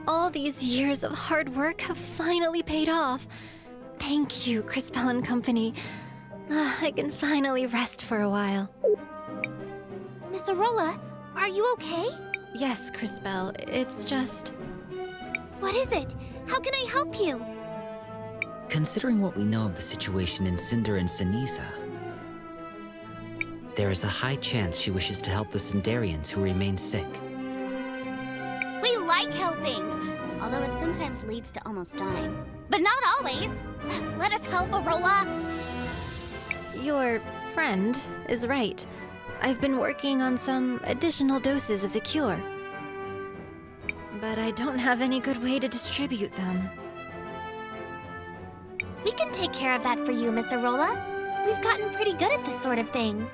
All these years of hard work have finally paid off. Thank you, Cris and Company. I can finally rest for a while. Miss Arola, are you okay? Yes, Cris, it's just... What is it? How can I help you? Considering what we know of the situation in Cinder and Ceniza, there is a high chance she wishes to help the Cinderians who remain sick. We like helping, although it sometimes leads to almost dying. But not always. Let us help, Arola. Your friend is right. I've been working on some additional doses of the cure. But I don't have any good way to distribute them. We can take care of that for you, Miss Arola. We've gotten pretty good at this sort of thing.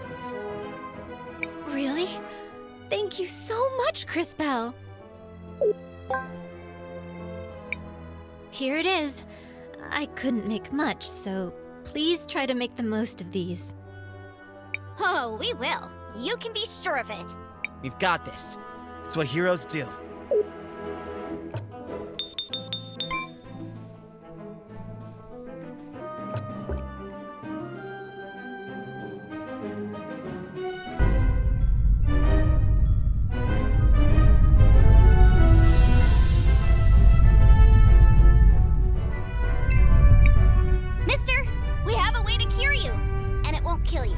Really? Thank you so much, Cris. Here it is. I couldn't make much, so please try to make the most of these. Oh, we will. You can be sure of it. We've got this. It's what heroes do. Mister, we have a way to cure you, and it won't kill you.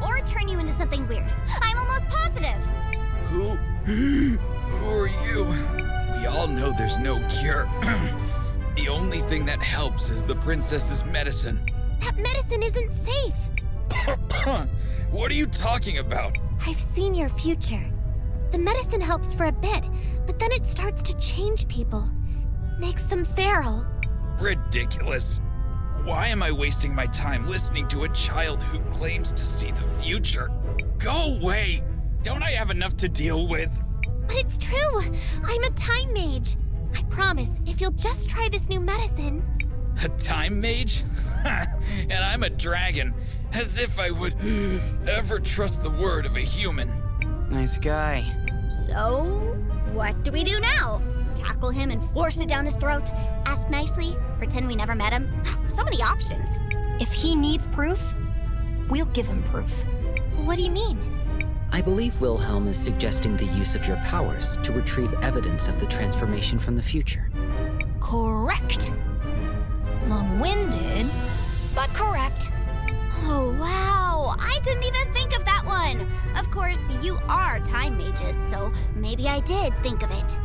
Or turn you into something weird. I'm almost positive. Who are you? We all know there's no cure. The only thing that helps is the princess's medicine. That medicine isn't safe. What are you talking about? I've seen your future. The medicine helps for a bit, but then it starts to change people. Makes them feral. Ridiculous. Why am I wasting my time listening to a child who claims to see the future? Go away! Don't I have enough to deal with? But it's true. I'm a time mage. I promise, if you'll just try this new medicine... A time mage? And I'm a dragon. As if I would ever trust the word of a human. Nice guy. So, what do we do now? Tackle him and force it down his throat? Ask nicely? Pretend we never met him? So many options. If he needs proof, we'll give him proof. What do you mean? I believe Wilhelm is suggesting the use of your powers to retrieve evidence of the transformation from the future. Correct. Long-winded, but correct. Oh, wow. I didn't even think of that one. Of course, you are time mages, so maybe I did think of it.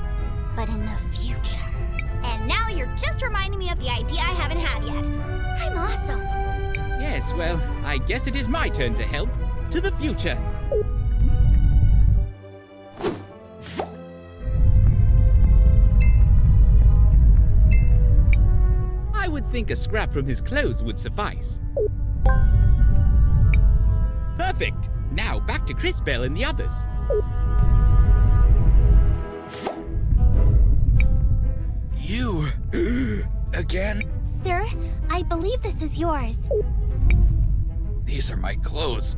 But in the future. And now you're just reminding me of the idea I haven't had yet. I'm awesome. Yes, well, I guess it is my turn to help. To the future. I would think a scrap from his clothes would suffice. Perfect! Now back to Cris and the others. You... again? Sir, I believe this is yours. These are my clothes.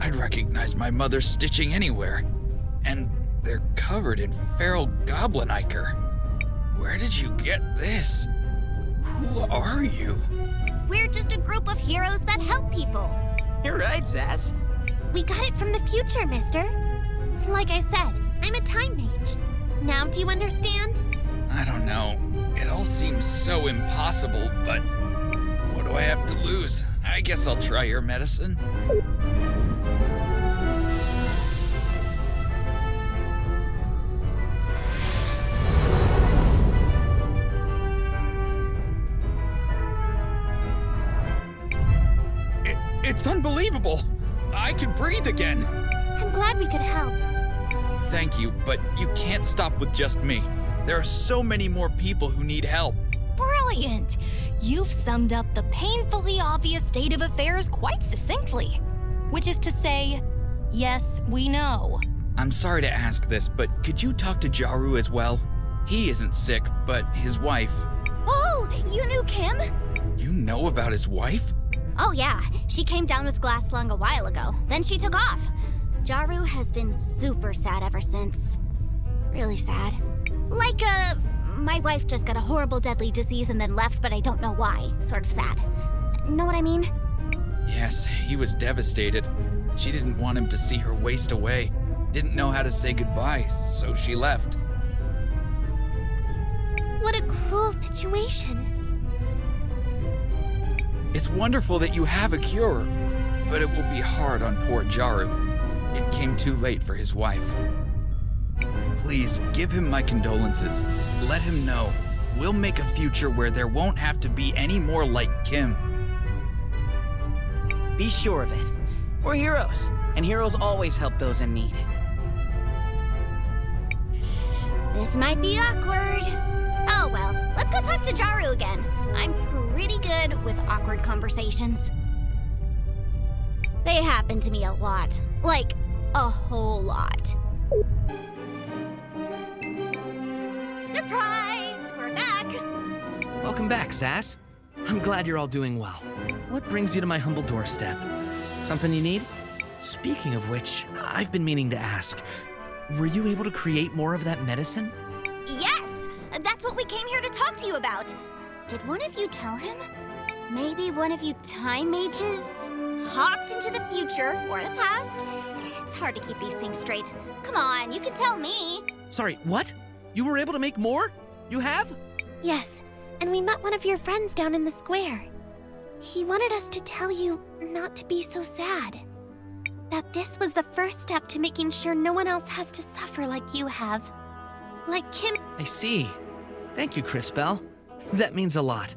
I'd recognize my mother's stitching anywhere. And they're covered in feral goblin ichor. Where did you get this? Who are you? We're just a group of heroes that help people. You're right, Zaz. We got it from the future, mister. Like I said, I'm a time mage. Now do you understand? I don't know. It all seems so impossible, but what do I have to lose? I guess I'll try your medicine. It's unbelievable! I can breathe again! I'm glad we could help. Thank you, but you can't stop with just me. There are so many more people who need help. Brilliant! You've summed up the painfully obvious state of affairs quite succinctly. Which is to say, yes, we know. I'm sorry to ask this, but could you talk to Jaru as well? He isn't sick, but his wife. Oh, you knew Kim? You know about his wife? Oh yeah, she came down with glass lung a while ago. Then she took off. Jaru has been super sad ever since. Really sad. Like a My wife just got a horrible deadly disease and then left, but I don't know why. Sort of sad. Know what I mean? Yes, he was devastated. She didn't want him to see her waste away. Didn't know how to say goodbye, so she left. What a cruel situation. It's wonderful that you have a cure, but it will be hard on poor Jaru. It came too late for his wife. Please, give him my condolences. Let him know. We'll make a future where there won't have to be any more like Kim. Be sure of it. We're heroes, and heroes always help those in need. This might be awkward. Oh well, let's go talk to Jaru again. I'm pretty good with awkward conversations. They happen to me a lot. Like, a whole lot. Surprise! We're back! Welcome back, Sass. I'm glad you're all doing well. What brings you to my humble doorstep? Something you need? Speaking of which, I've been meaning to ask. Were you able to create more of that medicine? Yes! That's what we came here to talk to you about. Did one of you tell him? Maybe one of you time mages hopped into the future or the past? It's hard to keep these things straight. Come on, you can tell me. Sorry, what? You were able to make more? You have? Yes, and we met one of your friends down in the square. He wanted us to tell you not to be so sad. That this was the first step to making sure no one else has to suffer like you have. Like Kim. I see. Thank you, Cris Bell. That means a lot.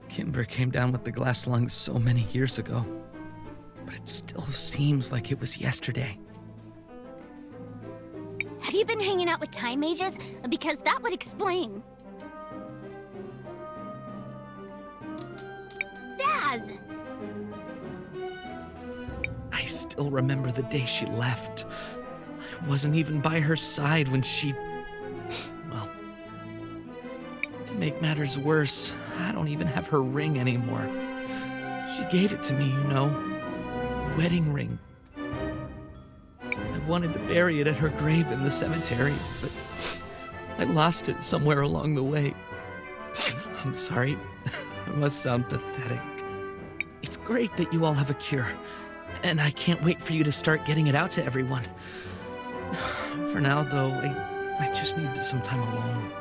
Kimber came down with the glass lungs so many years ago, but it still seems like it was yesterday. Have you been hanging out with time mages? Because that would explain. Zaz! I still remember the day she left. I wasn't even by her side when she... Well, to make matters worse, I don't even have her ring anymore. She gave it to me, you know. Wedding ring. I wanted to bury it at her grave in the cemetery, but I lost it somewhere along the way. I'm sorry. I must sound pathetic. It's great that you all have a cure, and I can't wait for you to start getting it out to everyone. For now, though, I just need some time alone.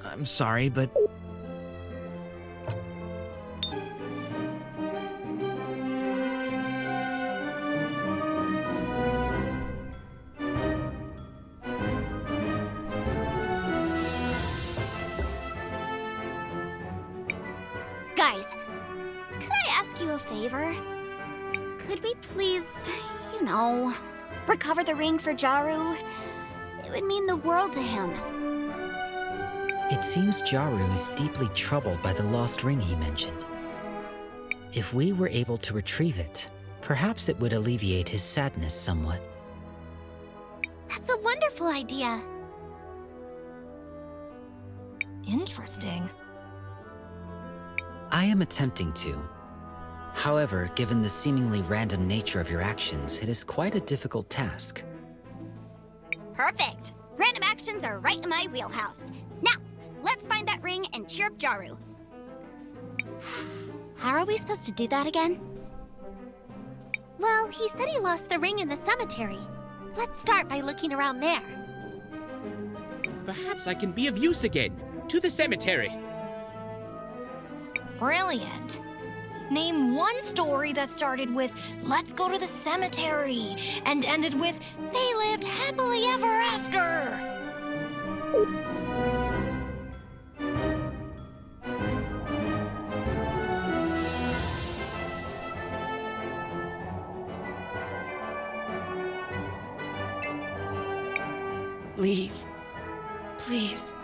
I'm sorry, but... Guys, could I ask you a favor? Could we please, recover the ring for Jaru? It would mean the world to him. It seems Jaru is deeply troubled by the lost ring he mentioned. If we were able to retrieve it, perhaps it would alleviate his sadness somewhat. That's a wonderful idea. Interesting. I am attempting to. However, given the seemingly random nature of your actions, it is quite a difficult task. Perfect. Random actions are right in my wheelhouse. Now, let's find that ring and cheer up Jaru. How are we supposed to do that again? Well, he said he lost the ring in the cemetery. Let's start by looking around there. Perhaps I can be of use again. To the cemetery. Brilliant. Name one story that started with, "Let's go to the cemetery," and ended with, "They lived happily ever after." Leave. Please.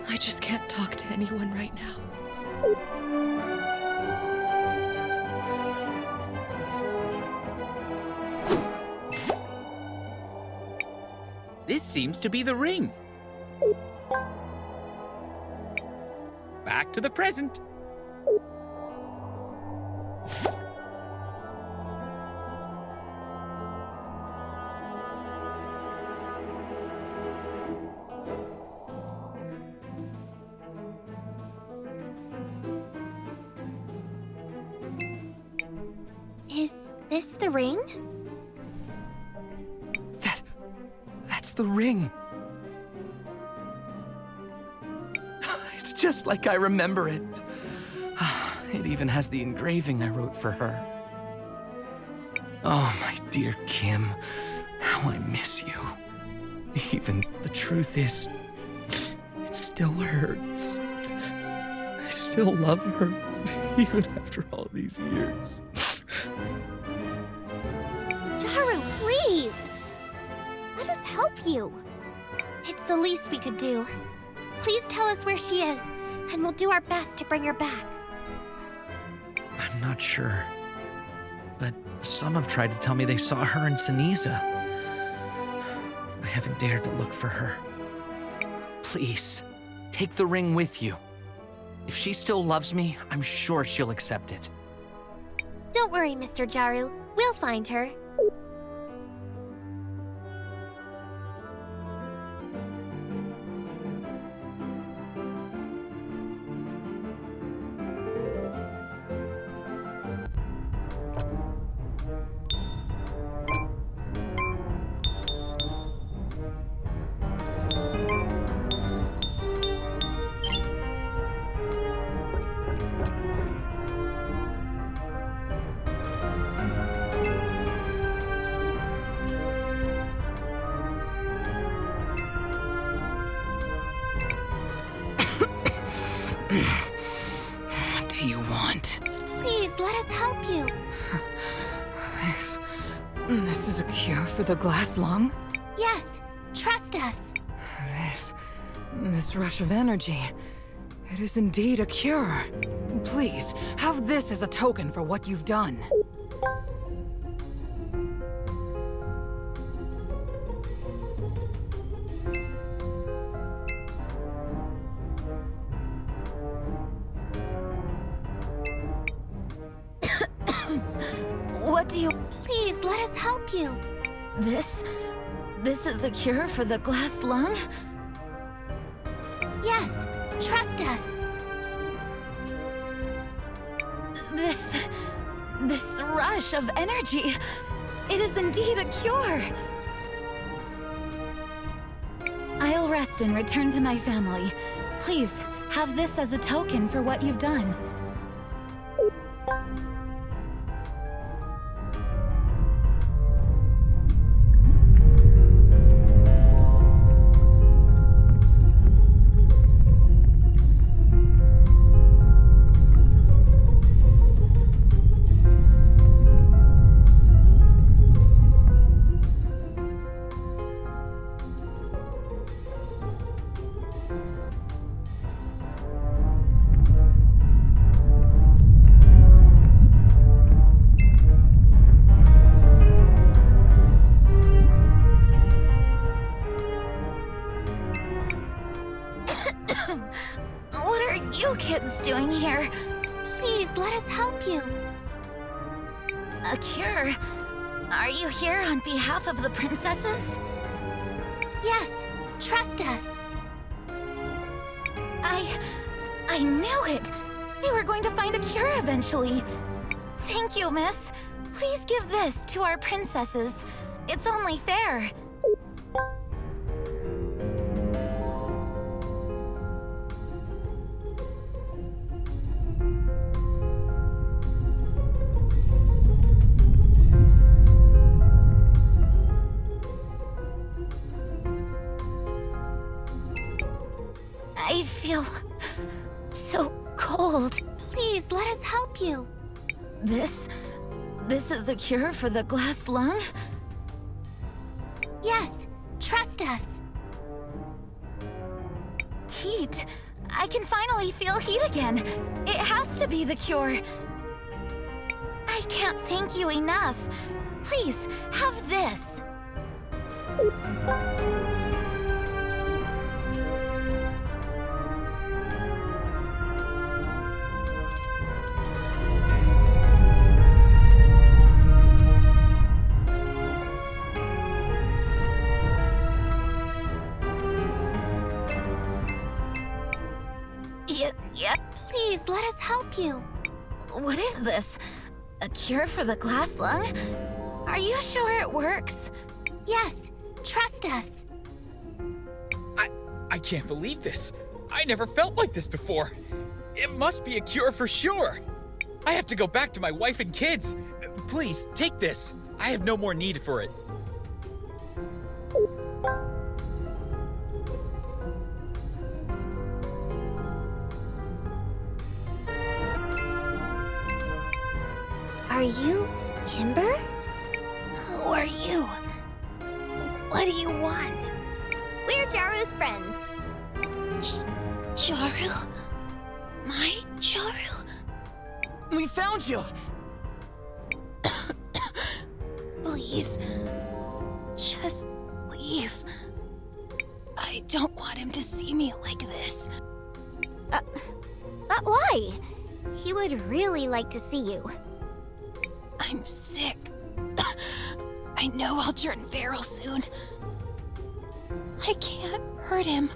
I just can't talk to anyone right now. This seems to be the ring. Back to the present. this the ring? That's the ring. It's just like I remember it. It even has the engraving I wrote for her. Oh, my dear Kim, how I miss you. Even the truth is, it still hurts. I still love her, even after all these years. Jaru, please! Let us help you. It's the least we could do. Please tell us where she is, and we'll do our best to bring her back. I'm not sure, but some have tried to tell me they saw her in Seniza. I haven't dared to look for her. Please, take the ring with you. If she still loves me, I'm sure she'll accept it. Don't worry, Mr. Jaru. We'll find her. What do you want? Please, let us help you. This is a cure for the glass lung? Yes, trust us. This rush of energy. It is indeed a cure. Please, have this as a token for what you've done. What do you... Please, let us help you. This is a cure for the glass lung? Yes, trust us. This rush of energy, it is indeed a cure. I'll rest and return to my family. Please, have this as a token for what you've done. What are you kids doing here? Please, let us help you. A cure? Are you here on behalf of the princesses? Yes, trust us. I knew it! We were going to find a cure eventually. Thank you, miss. Please give this to our princesses. It's only fair. I feel so cold. Please, let us help you. This is a cure for the glass lung? Yes, trust us. Heat. I can finally feel heat again. It has to be the cure. I can't thank you enough. Please, have this. Yep. Please, let us help you. What is this? A cure for the glass lung? Are you sure it works? Yes, trust us. I can't believe this. I never felt like this before. It must be a cure for sure. I have to go back to my wife and kids. Please, take this. I have no more need for it. Are you Kimber? Who are you? What do you want? We're Jaru's friends. Jaru? My Jaru? We found you! Please, just leave. I don't want him to see me like this. Why? He would really like to see you. I'm sick. I know I'll turn feral soon. I can't hurt him.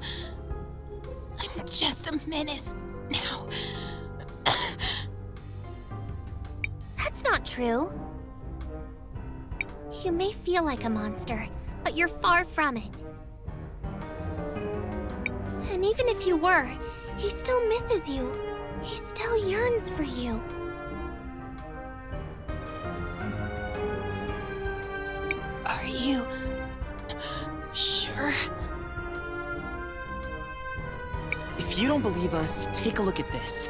I'm just a menace now. That's not true. You may feel like a monster, but you're far from it. And even if you were, he still misses you. He still yearns for you. Are you sure? If you don't believe us, take a look at this.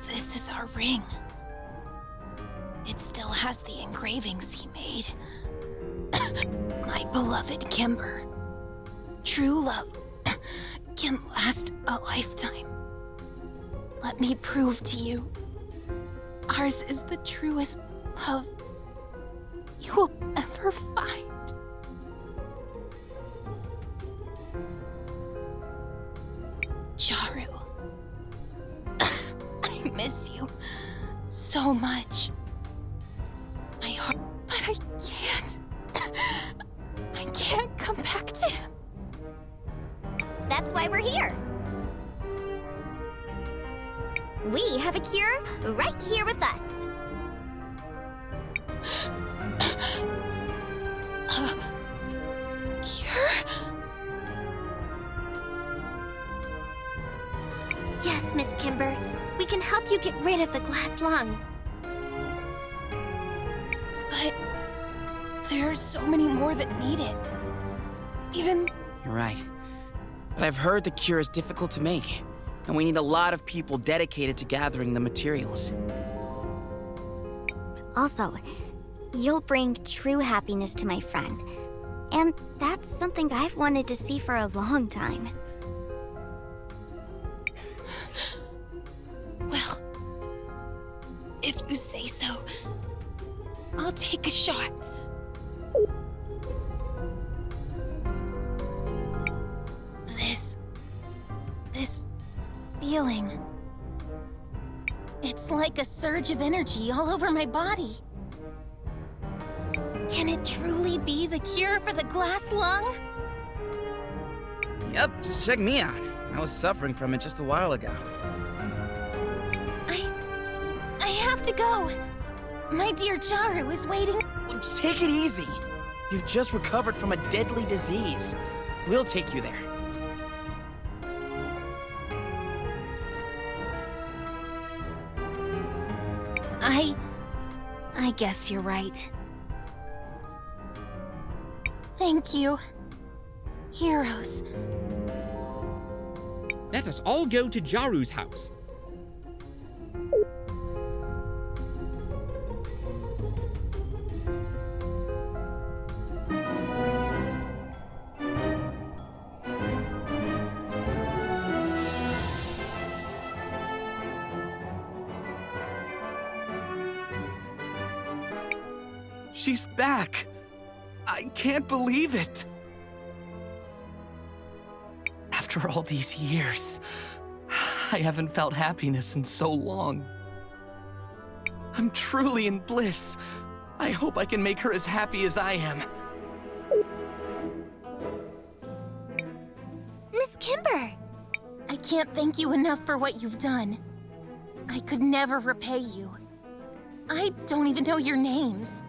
This is our ring. It still has the engravings he made. My beloved Kimber. True love can last a lifetime. Let me prove to you, ours is the truest love you will ever find. Jaru, I miss you so much. My heart, but I can't. I can't come back to him. That's why we're here. We have a cure right here with us. Cure? Yes, Miss Kimber. We can help you get rid of the glass lung. But there are so many more that need it. Even... You're right. But I've heard the cure is difficult to make, and we need a lot of people dedicated to gathering the materials. Also, you'll bring true happiness to my friend. And that's something I've wanted to see for a long time. Well, if you say so, I'll take a shot. This feeling. It's like a surge of energy all over my body. Can it truly be the cure for the glass lung? Yep, just check me out. I was suffering from it just a while ago. I have to go. My dear Jaru is waiting. Take it easy. You've just recovered from a deadly disease. We'll take you there. I guess you're right. Thank you, heroes. Let us all go to Jaru's house. She's back! I can't believe it! After all these years, I haven't felt happiness in so long. I'm truly in bliss. I hope I can make her as happy as I am. can't thank you enough for what you've done. I could never repay you. I don't even know your names.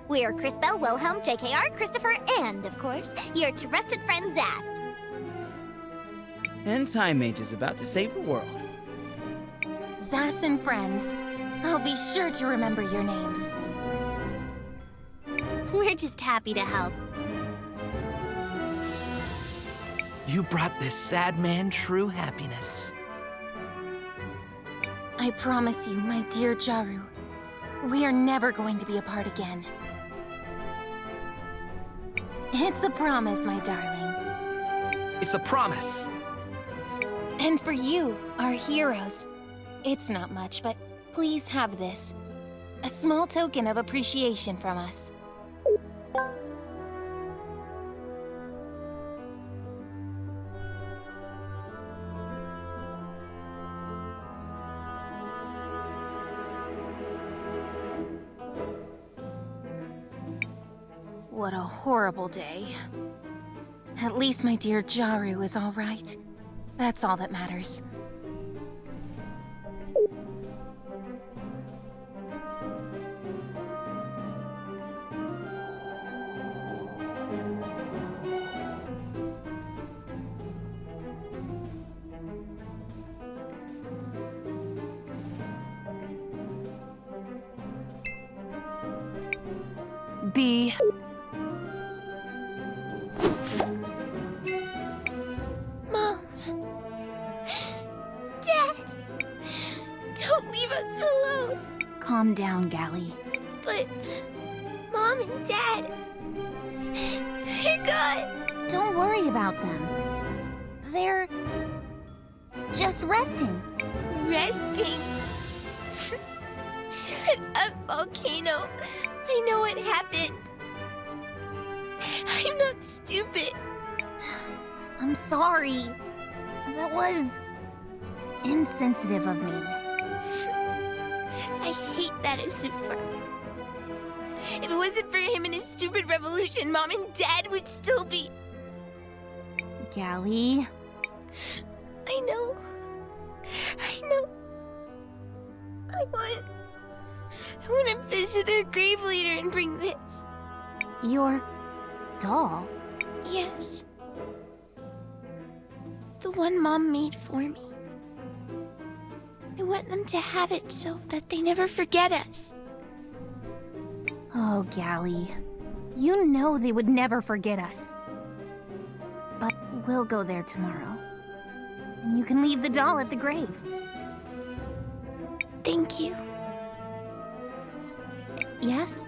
We're Chris Bell, Wilhelm, JKR, Christopher, and, of course, your trusted friend Zas. And Time Mage is about to save the world. Zas and friends, I'll be sure to remember your names. We're just happy to help. You brought this sad man true happiness. I promise you, my dear Jaru, we are never going to be apart again. It's a promise, my darling. It's a promise. And for you, our heroes, it's not much, but please have this. A small token of appreciation from us. What a horrible day. At least my dear Jaru is all right. That's all that matters. B. Mom. Dad. Don't leave us alone. Calm down, Gally. But Mom and Dad, they're gone. Don't worry about them. They're just resting. Resting. Shut up, Volcano. I know what happened. I'm not stupid. I'm sorry. That was insensitive of me. I hate that Azufra. If it wasn't for him and his stupid revolution, Mom and Dad would still be... Gally. I know. I want to visit their grave later and bring this. Your doll? Yes. The one Mom made for me. I want them to have it so that they never forget us. Oh, Gally. You know they would never forget us. But we'll go there tomorrow. And you can leave the doll at the grave. Thank you. Yes?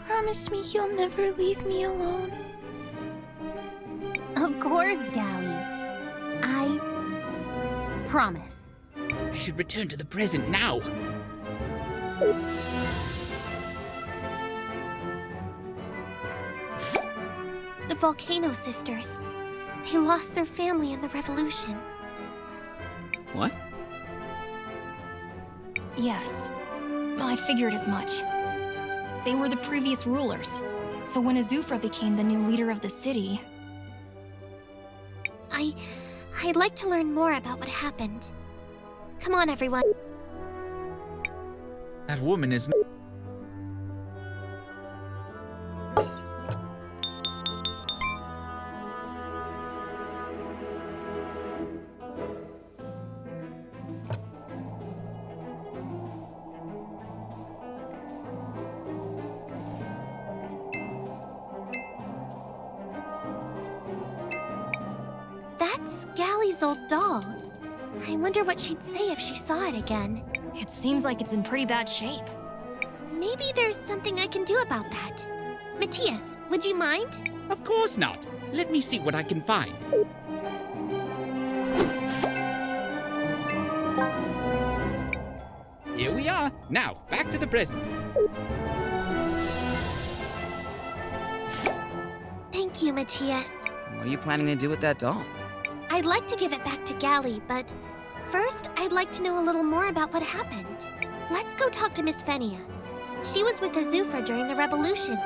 Promise me you'll never leave me alone. Of course, Gally. I promise. I should return to the present now. The Volcano Sisters. They lost their family in the revolution. What? Yes. I figured as much. They were the previous rulers. So when Azufra became the new leader of the city... I'd like to learn more about what happened. Come on, everyone. That woman is... That's Gally's old doll. I wonder what she'd say if she saw it again. It seems like it's in pretty bad shape. Maybe there's something I can do about that. Matthias, would you mind? Of course not. Let me see what I can find. Here we are. Now, back to the present. Thank you, Matthias. What are you planning to do with that doll? I'd like to give it back to Gally, but first, I'd like to know a little more about what happened. Let's go talk to Miss Fenia. She was with Azufra during the revolution.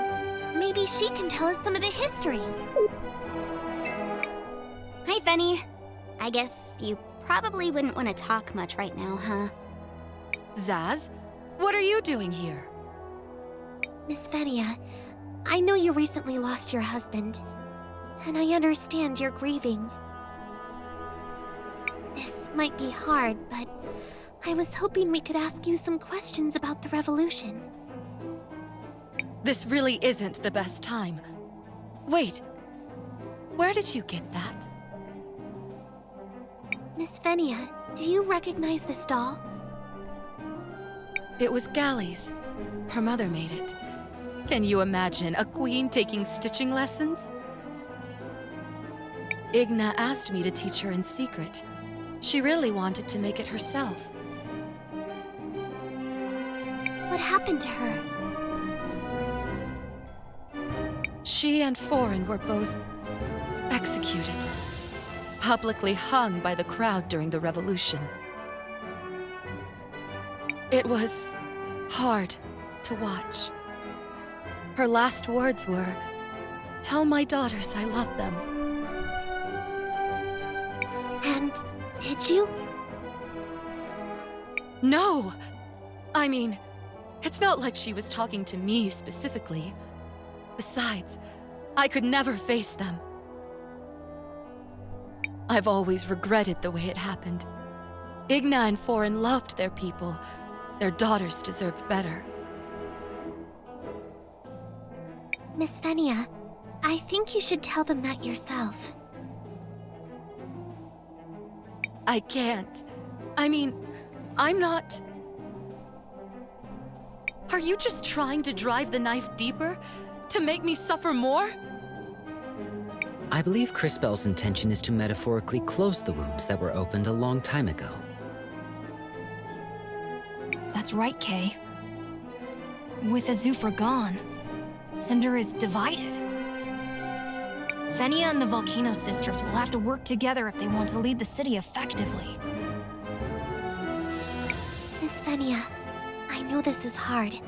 Maybe she can tell us some of the history. Hi, Fenny. I guess you probably wouldn't want to talk much right now, huh? Zaz, what are you doing here? Miss Fenia, I know you recently lost your husband, and I understand you're grieving. This might be hard, but I was hoping we could ask you some questions about the revolution. This really isn't the best time. Wait, where did you get that? Miss Fenia, do you recognize this doll? It was Galli's. Her mother made it. Can you imagine a queen taking stitching lessons? Igna asked me to teach her in secret. She really wanted to make it herself. What happened to her? She and Foreign were both executed. Publicly hung by the crowd during the revolution. It was hard to watch. Her last words were, "Tell my daughters I love them." And did you? No! I mean, it's not like she was talking to me specifically. Besides, I could never face them. I've always regretted the way it happened. Igna and Foreign loved their people. Their daughters deserved better. Miss Fenia, I think you should tell them that yourself. I can't. I mean, I'm not... Are you just trying to drive the knife deeper? To make me suffer more? I believe Crispell's intention is to metaphorically close the wounds that were opened a long time ago. That's right, Kay. With Azufra gone, Cinder is divided. Fenia and the Volcano Sisters will have to work together if they want to lead the city effectively. Miss Fenia, I know this is hard,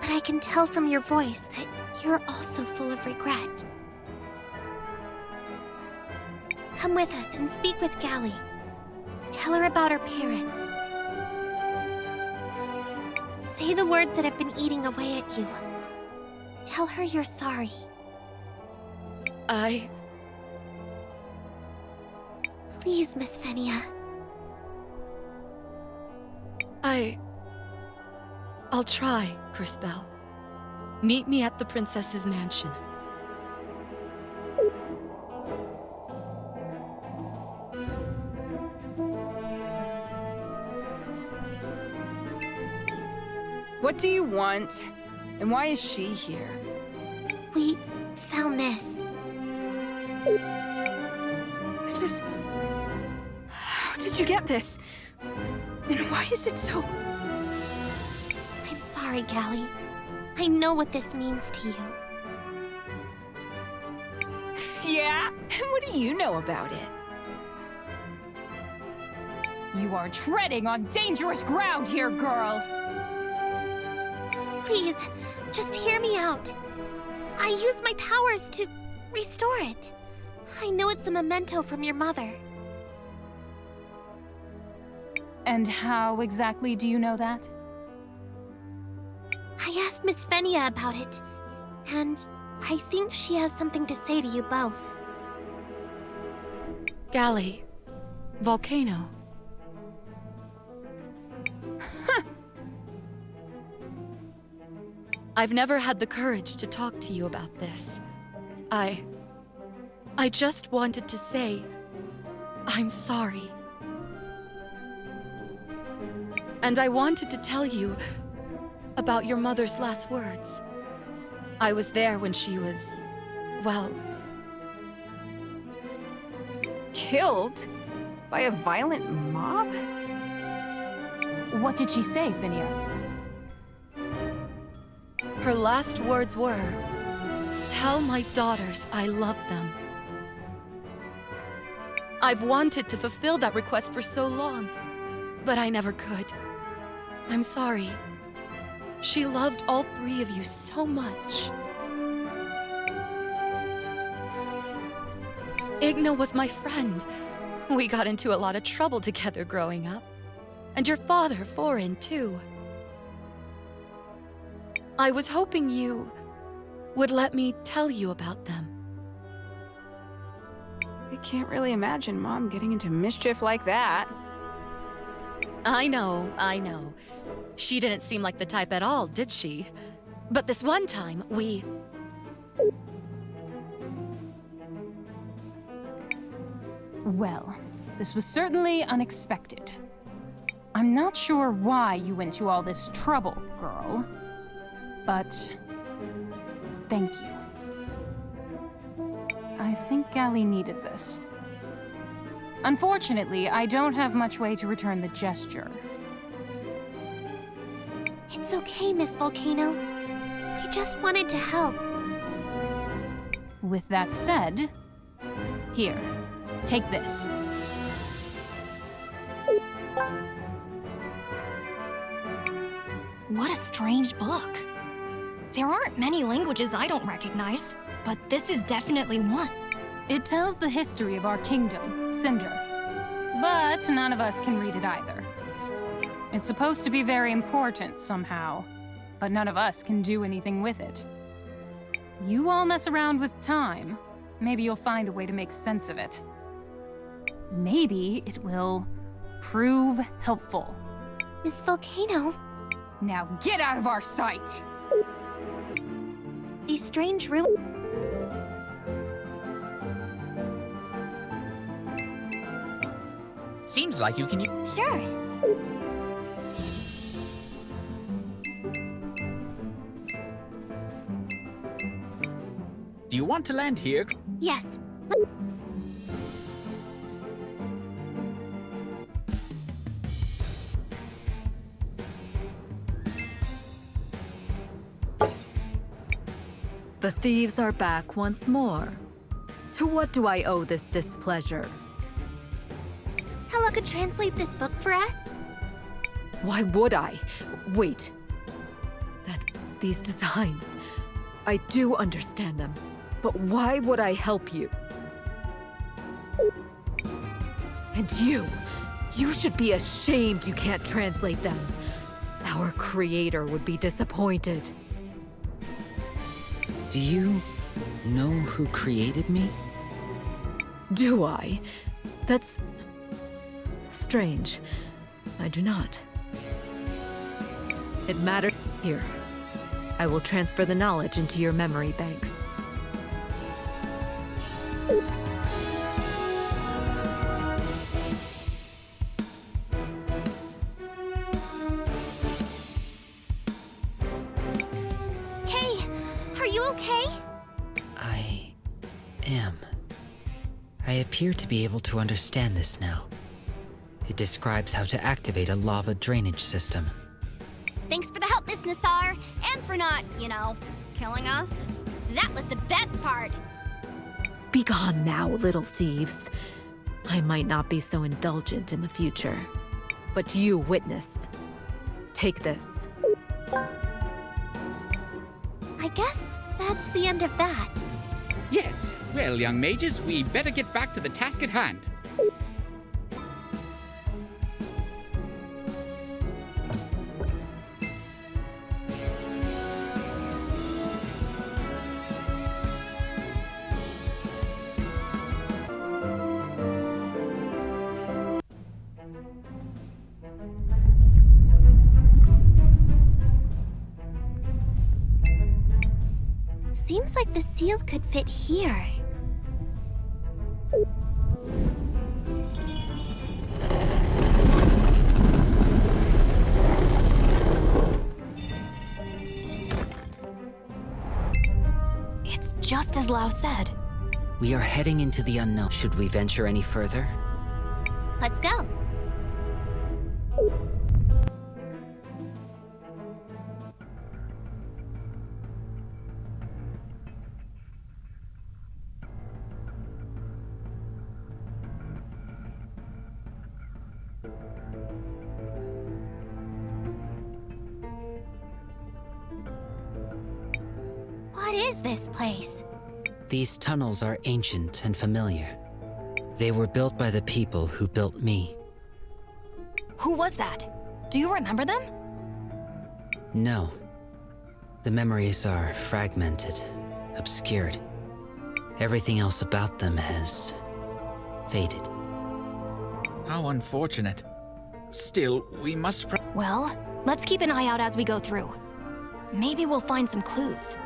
but I can tell from your voice that you're also full of regret. Come with us and speak with Galli. Tell her about her parents. Say the words that have been eating away at you. Tell her you're sorry. Please, Miss Fenia. I'll try, Crispell. Meet me at the princess's mansion. What do you want? And why is she here? We found this. This is... How did you get this? And why is it so... I'm sorry, Galli. I know what this means to you. Yeah? And what do you know about it? You are treading on dangerous ground here, girl! Please, just hear me out. I used my powers to restore it. I know it's a memento from your mother. And how exactly do you know that? I asked Miss Fenia about it, and I think she has something to say to you both. Galli. Volcano. I've never had the courage to talk to you about this. I just wanted to say, I'm sorry. And I wanted to tell you about your mother's last words. I was there when she was, well... Killed? By a violent mob? What did she say, Fenia? Her last words were, "Tell my daughters I love them." I've wanted to fulfill that request for so long, but I never could. I'm sorry. She loved all three of you so much. Igna was my friend. We got into a lot of trouble together growing up. And your father, Forin, too. I was hoping you would let me tell you about them. I can't really imagine Mom getting into mischief like that. I know. She didn't seem like the type at all, did she? But this one time, Well, this was certainly unexpected. I'm not sure why you went to all this trouble, girl. But thank you. I think Gally needed this. Unfortunately, I don't have much way to return the gesture. It's okay, Miss Volcano. We just wanted to help. With that said, here, take this. What a strange book. There aren't many languages I don't recognize, but this is definitely one. It tells the history of our kingdom, Cinder. But none of us can read it either. It's supposed to be very important somehow, but none of us can do anything with it. You all mess around with time, maybe you'll find a way to make sense of it. Maybe it will prove helpful. Miss Volcano, Now get out of our sight! these strange ruins. Seems like you can use. Sure. Do you want to land here? Yes. The thieves are back once more. To what do I owe this displeasure? Hello could translate this book for us? Why would I? Wait. These designs. I do understand them. But why would I help you? And you should be ashamed you can't translate them. Our creator would be disappointed. Do you know who created me? Do I? That's strange. I do not. It matters here. I will transfer the knowledge into your memory banks. Kay, are you okay? I am. I appear to be able to understand this now. It describes how to activate a lava drainage system. Thanks for the help, Miss Nassar, and for not, killing us. That was the best part. Be gone now, little thieves. I might not be so indulgent in the future. But you, witness. Take this. I guess that's the end of that. Yes. Well, young mages, we better get back to the task at hand. Seems like the seal could fit here. It's just as Lau said. We are heading into the unknown. Should we venture any further? Let's go. What is this place? These tunnels are ancient and familiar. They were built by the people who built me. Who was that? Do you remember them? No. The memories are fragmented, obscured. Everything else about them has faded. How unfortunate. Still, we must Well, let's keep an eye out as we go through. Maybe we'll find some clues.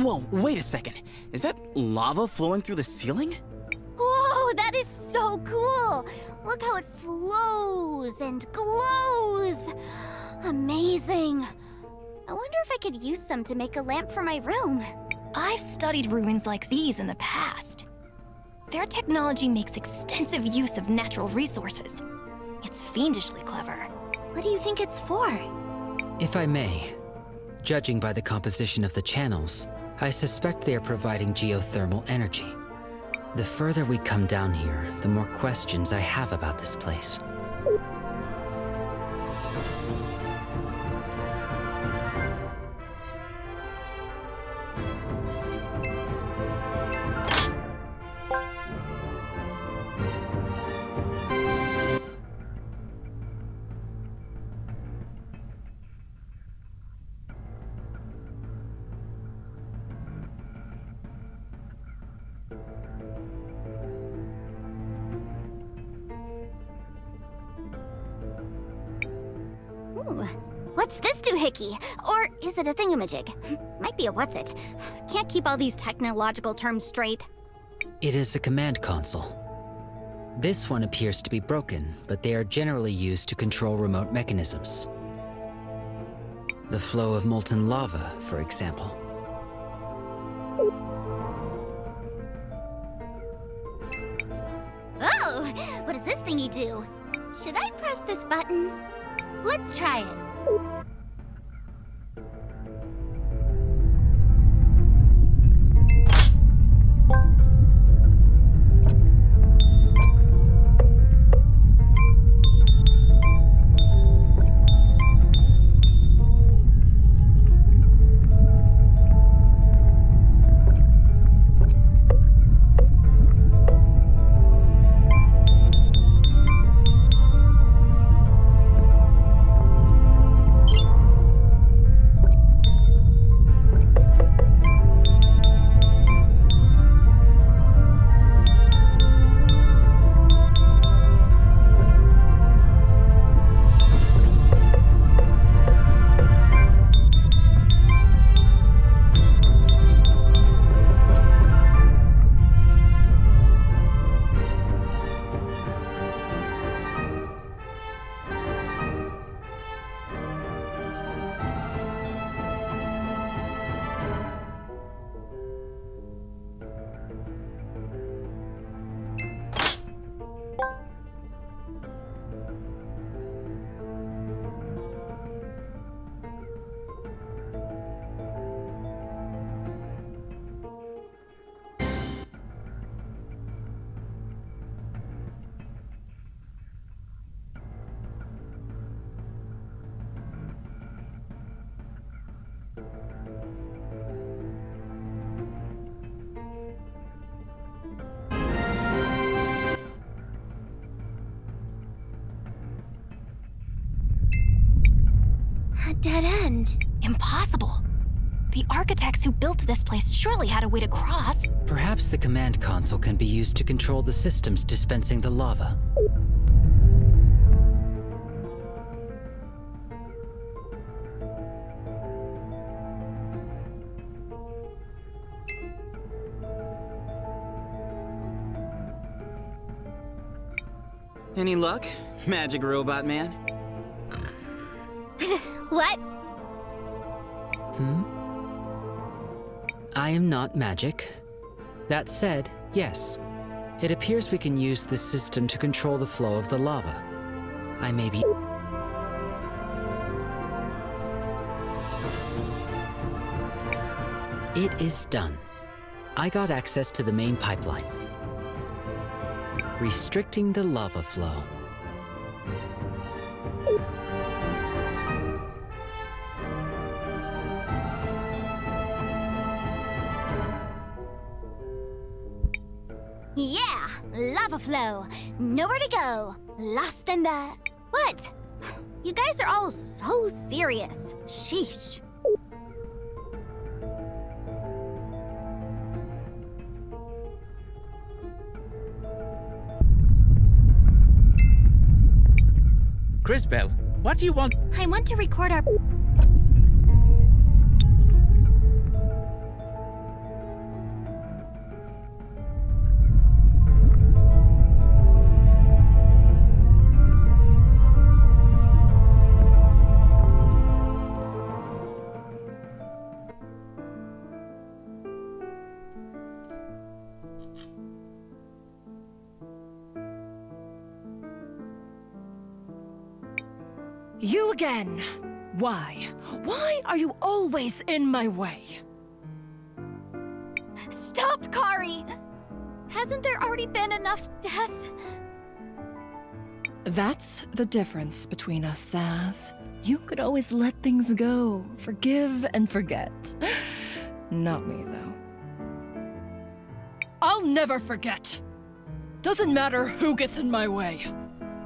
Whoa, wait a second. Is that lava flowing through the ceiling? Whoa, that is so cool! Look how it flows and glows! Amazing! I wonder if I could use some to make a lamp for my room. I've studied ruins like these in the past. Their technology makes extensive use of natural resources. It's fiendishly clever. What do you think it's for? If I may, judging by the composition of the channels, I suspect they are providing geothermal energy. The further we come down here, the more questions I have about this place. Ooh, what's this doohickey? Or is it a thingamajig? Might be a what's-it. Can't keep all these technological terms straight. It is a command console. This one appears to be broken, but they are generally used to control remote mechanisms. The flow of molten lava, for example. Oh, what does this thingy do? Should I press this button? Let's try it. dead end. Impossible. The architects who built this place surely had a way to cross. Perhaps the command console can be used to control the systems dispensing the lava. Any luck, magic robot man? What? I am not magic. That said, yes. It appears we can use this system to control the flow of the lava. I may be... It is done. I got access to the main pipeline, restricting the lava flow. Yeah, lava flow. Nowhere to go. Lost in the... What? You guys are all so serious. Sheesh. Crisbel, what do you want? I want to record our... You again. Why? Why are you always in my way? Stop, Kari! Hasn't there already been enough death? That's the difference between us, Saz. You could always let things go, forgive and forget. Not me, though. I'll never forget. Doesn't matter who gets in my way.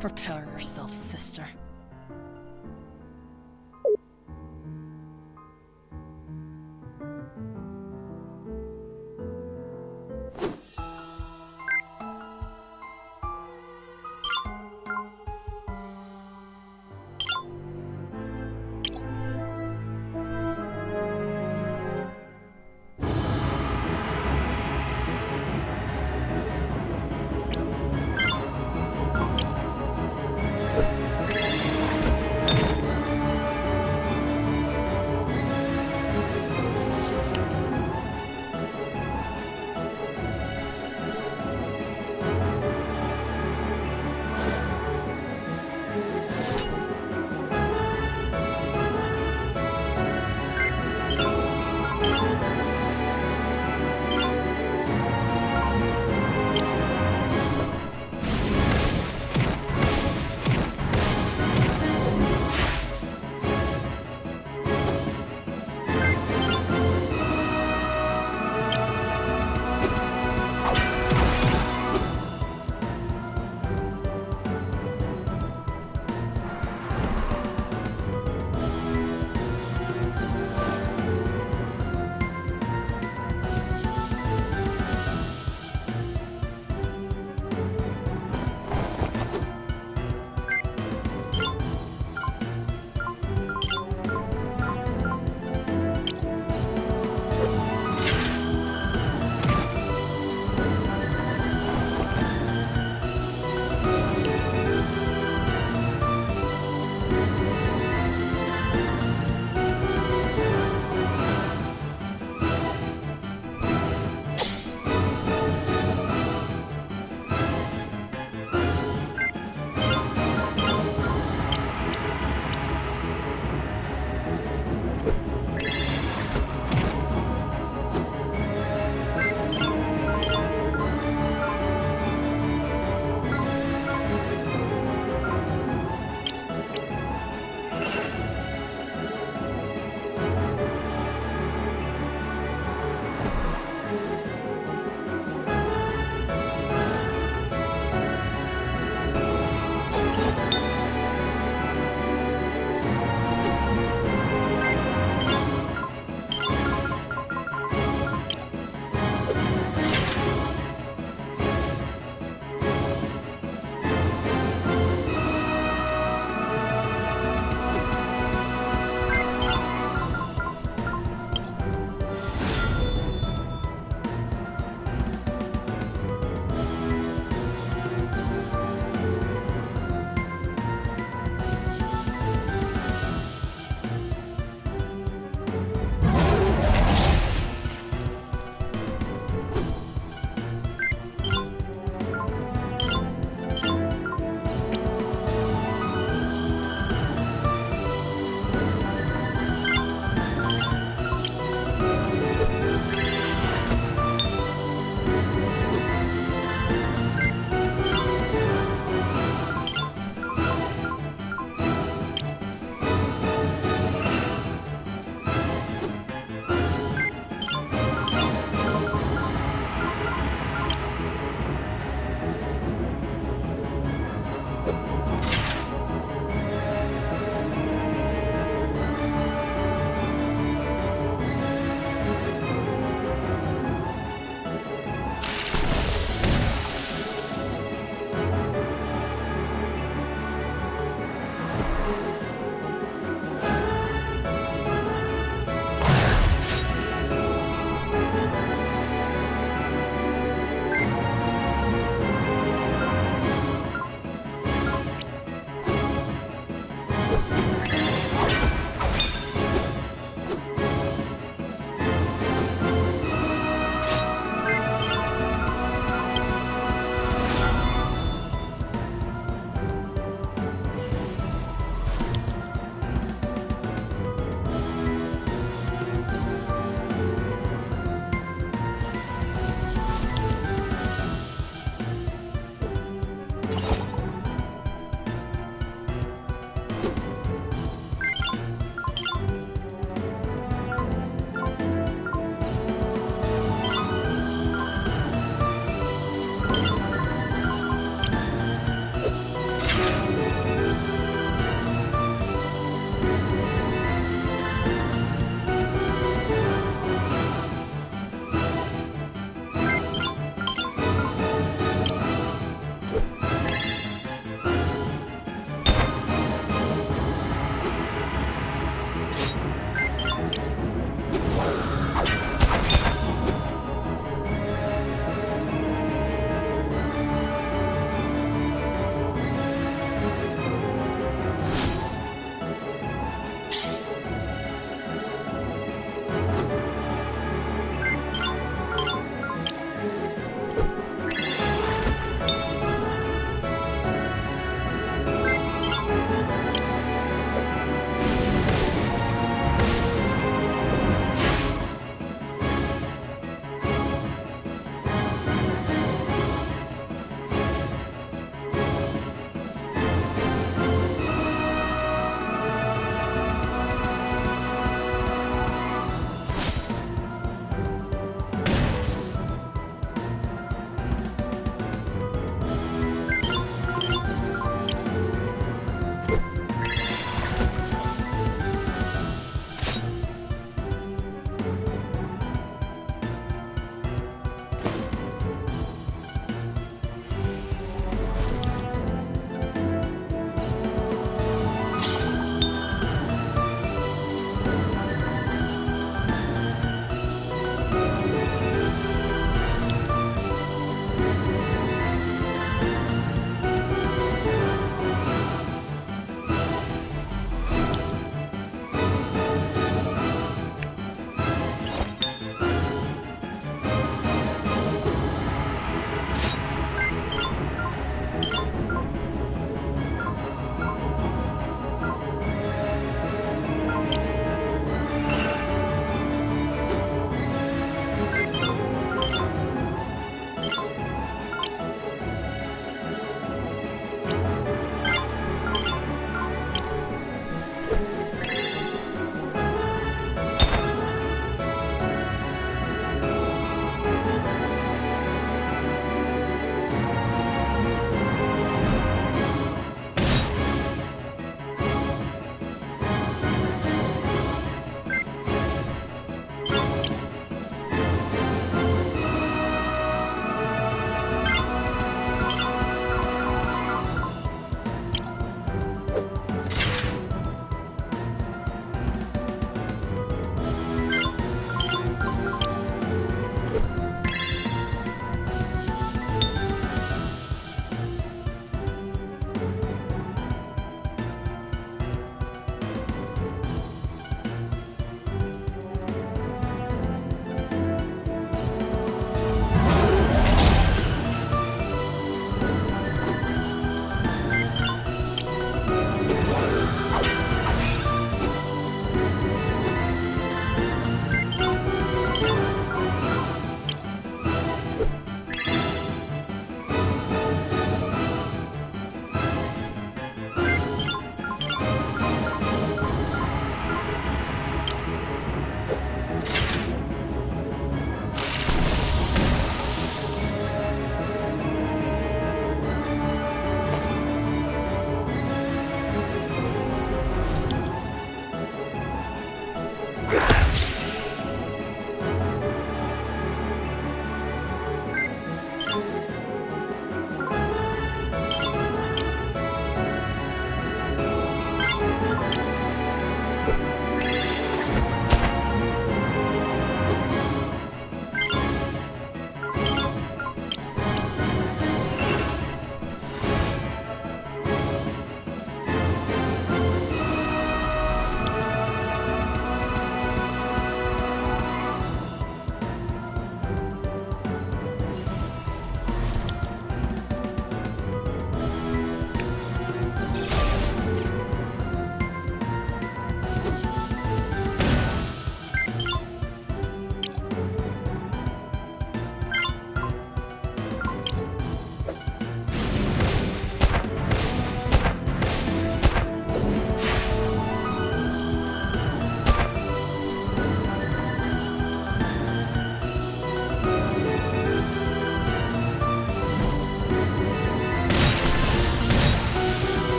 Prepare yourself, sister.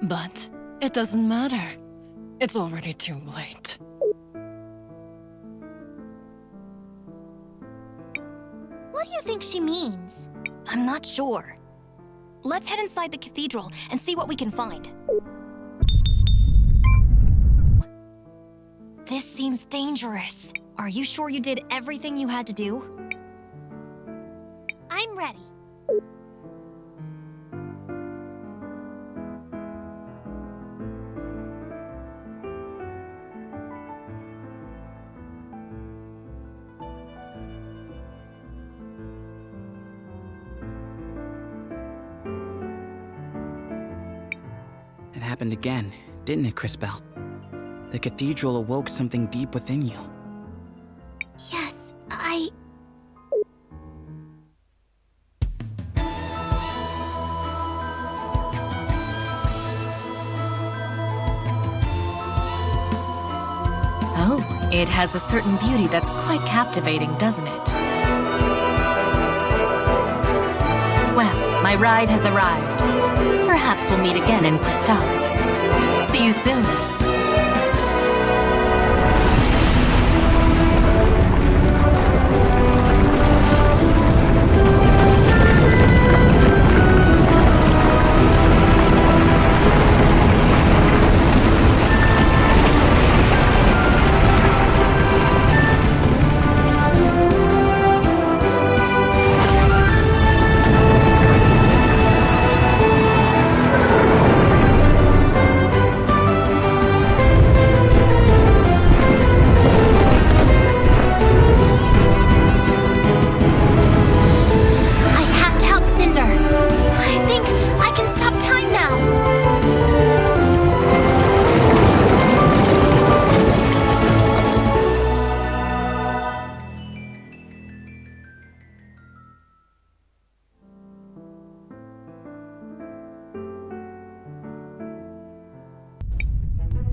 But it doesn't matter. It's already too late. What do you think she means? I'm not sure. Let's head inside the cathedral and see what we can find. This seems dangerous. Are you sure you did everything you had to do? I'm ready. It happened again, didn't it, Crispell? The cathedral awoke something deep within you. Yes, Oh, it has a certain beauty that's quite captivating, doesn't it? Well, my ride has arrived. Perhaps we'll meet again in Cris Tales. See you soon.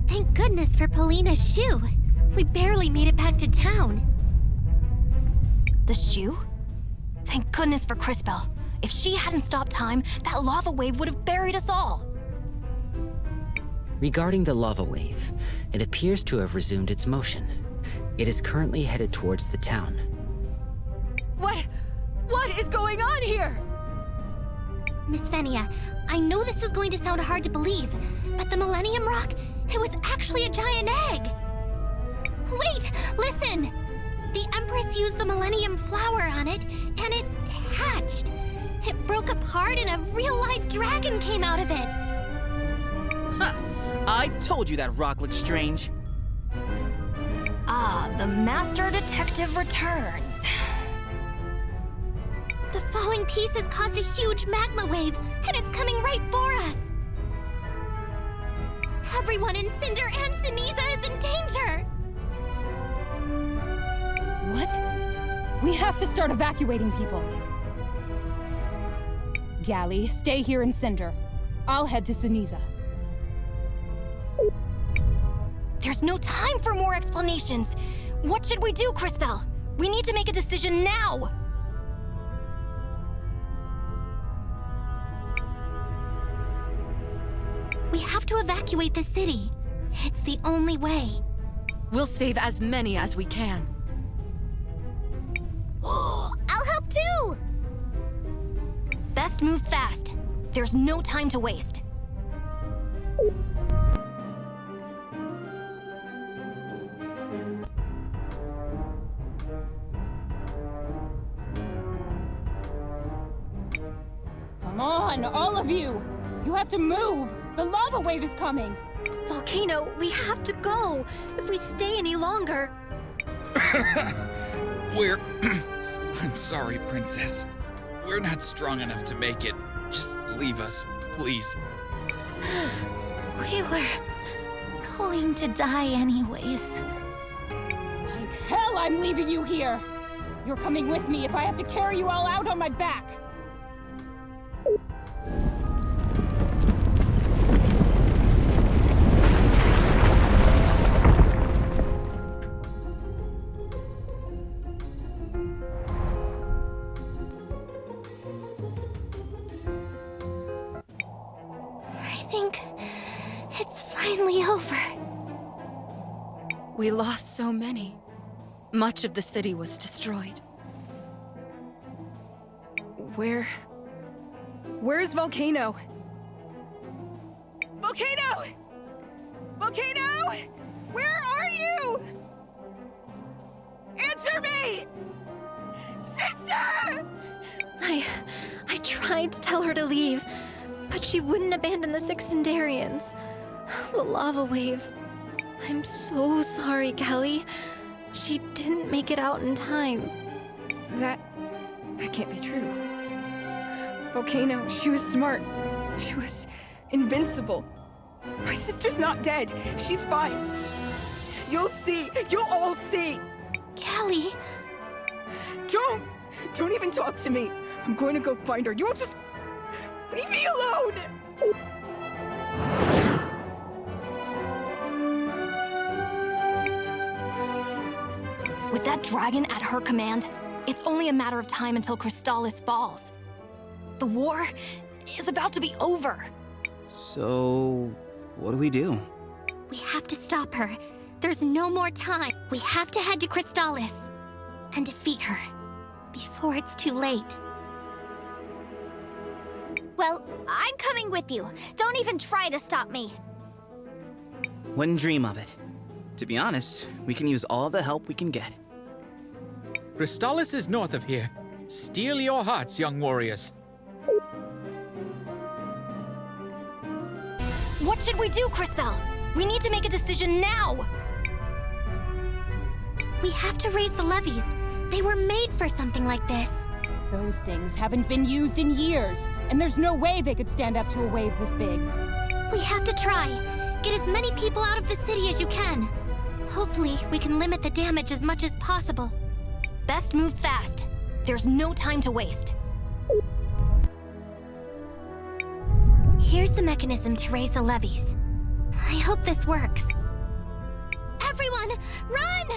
Thank goodness for Polina's shoe. We barely made it back to town. The shoe? Thank goodness for Crispell. If she hadn't stopped time, that lava wave would have buried us all. Regarding the lava wave, it appears to have resumed its motion. It is currently headed towards the town. What is going on here? Miss Fenia, I know this is going to sound hard to believe, but the Millennium Rock, it was actually a giant egg. Wait, listen! The Empress used the Millennium Flower on it, and it hatched. It broke apart and a real-life dragon came out of it. Huh! I told you that rock looked strange. Ah, the Master Detective returns. The falling pieces caused a huge magma wave, and it's coming right for us. Everyone in Cinder and Ceniza is in danger. What? We have to start evacuating people. Gally, stay here in Cinder. I'll head to Ceniza. There's no time for more explanations. What should we do, Crispell? We need to make a decision now. We have to evacuate the city. It's the only way. We'll save as many as we can. I'll help too! Best move fast. There's no time to waste. Come on, all of you! You have to move! The lava wave is coming! Volcano, we have to go! If we stay any longer... I'm sorry, Princess. We're not strong enough to make it. Just leave us, please. We were going to die anyways. Like hell, I'm leaving you here! You're coming with me if I have to carry you all out on my back! it's finally over. We lost so many. Much of the city was destroyed. Where's Volcano? Volcano! Volcano! Where are you? Answer me! Sister! I tried to tell her to leave, but she wouldn't abandon the six Cindarians. The lava wave. I'm so sorry, Kelly. She didn't make it out in time. That can't be true. Volcano, she was smart. She was invincible. My sister's not dead. She's fine. You'll see. You'll all see. Kelly! Don't even talk to me. I'm going to go find her. You'll just leave me alone. With that dragon at her command, it's only a matter of time until Crystallis falls. The war is about to be over. So, what do we do? We have to stop her. There's no more time. We have to head to Crystallis and defeat her before it's too late. Well, I'm coming with you. Don't even try to stop me. Wouldn't dream of it. To be honest, we can use all the help we can get. Crystallis is north of here. Steel your hearts, young warriors. What should we do, Crispell? We need to make a decision now! We have to raise the levees. They were made for something like this. Those things haven't been used in years, and there's no way they could stand up to a wave this big. We have to try. Get as many people out of the city as you can. Hopefully, we can limit the damage as much as possible. Best move fast. There's no time to waste. Here's the mechanism to raise the levees. I hope this works. Everyone, run!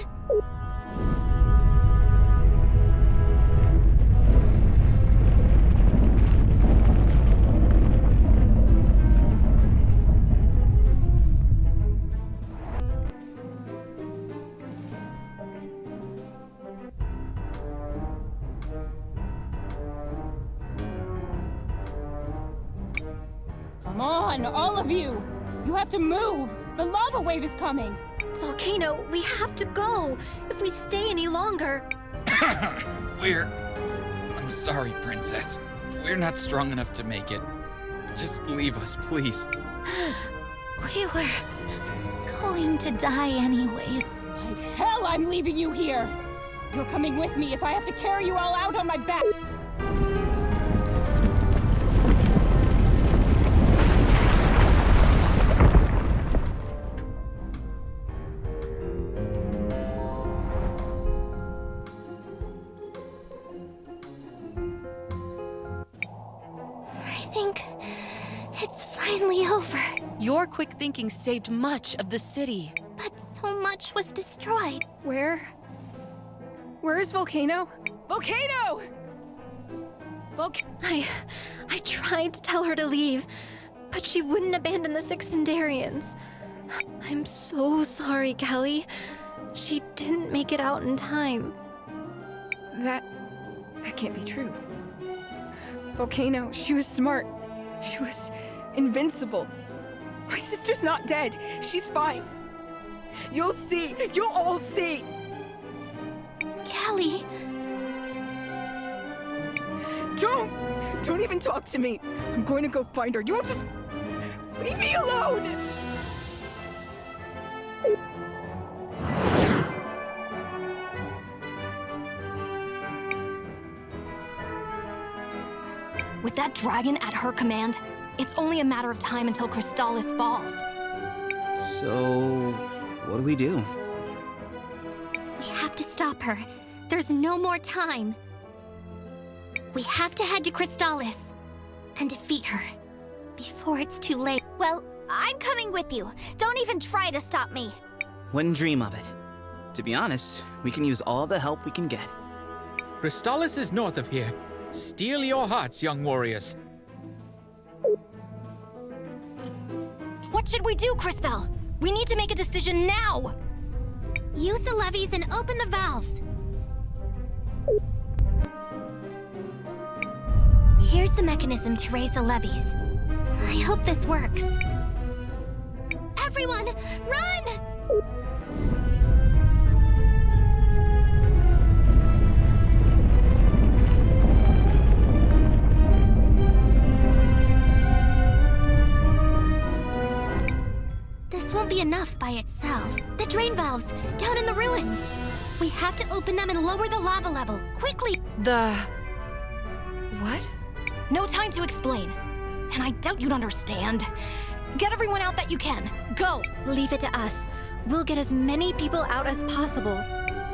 Come on, all of you! You have to move! The lava wave is coming! Volcano, we have to go! If we stay any longer... I'm sorry, Princess. We're not strong enough to make it. Just leave us, please. We were going to die anyway. Like hell, I'm leaving you here! You're coming with me if I have to carry you all out on my back! It's finally over. Your quick thinking saved much of the city. But so much was destroyed. Where is Volcano? Volcano! I tried to tell her to leave, but she wouldn't abandon the six Cindarians. I'm so sorry, Kelly. She didn't make it out in time. That can't be true. Volcano, she was smart. She was invincible. My sister's not dead. She's fine. You'll see. You'll all see. Kelly. Don't even talk to me. I'm going to go find her. You'll just leave me alone. With that dragon at her command, it's only a matter of time until Crystallis falls. So, what do we do? We have to stop her. There's no more time. We have to head to Crystallis and defeat her before it's too late. Well, I'm coming with you. Don't even try to stop me. Wouldn't dream of it. To be honest, we can use all the help we can get. Crystallis is north of here. Steel your hearts, young warriors. What should we do, Crisbell? We need to make a decision now! Use the levees and open the valves. Here's the mechanism to raise the levees. I hope this works. Everyone, run! This won't be enough by itself. The drain valves, down in the ruins. We have to open them and lower the lava level, quickly! What? No time to explain. And I doubt you'd understand. Get everyone out that you can. Go! Leave it to us. We'll get as many people out as possible.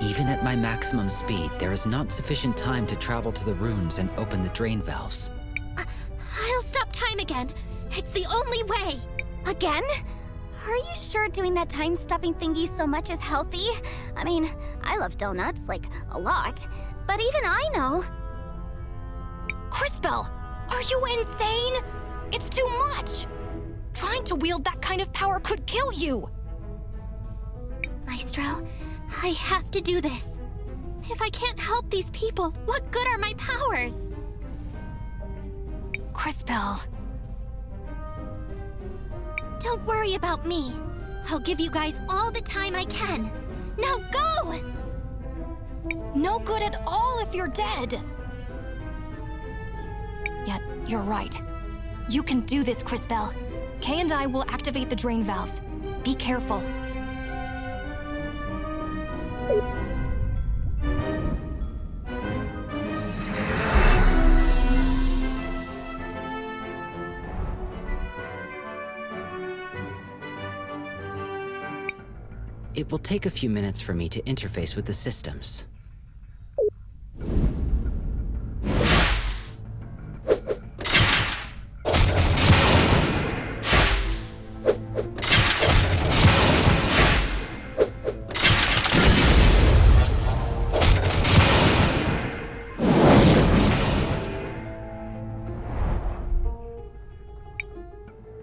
Even at my maximum speed, there is not sufficient time to travel to the ruins and open the drain valves. I'll stop time again. It's the only way. Again? Are you sure doing that time-stopping thingy so much is healthy? I mean, I love donuts, like, a lot. But even I know. Crisbell, are you insane? It's too much! Trying to wield that kind of power could kill you! Maestro, I have to do this. If I can't help these people, what good are my powers? Crisbell. Don't worry about me. I'll give you guys all the time I can. Now go! No good at all if you're dead. Yet, you're right. You can do this, Crisbell. Kay and I will activate the drain valves. Be careful. It will take a few minutes for me to interface with the systems.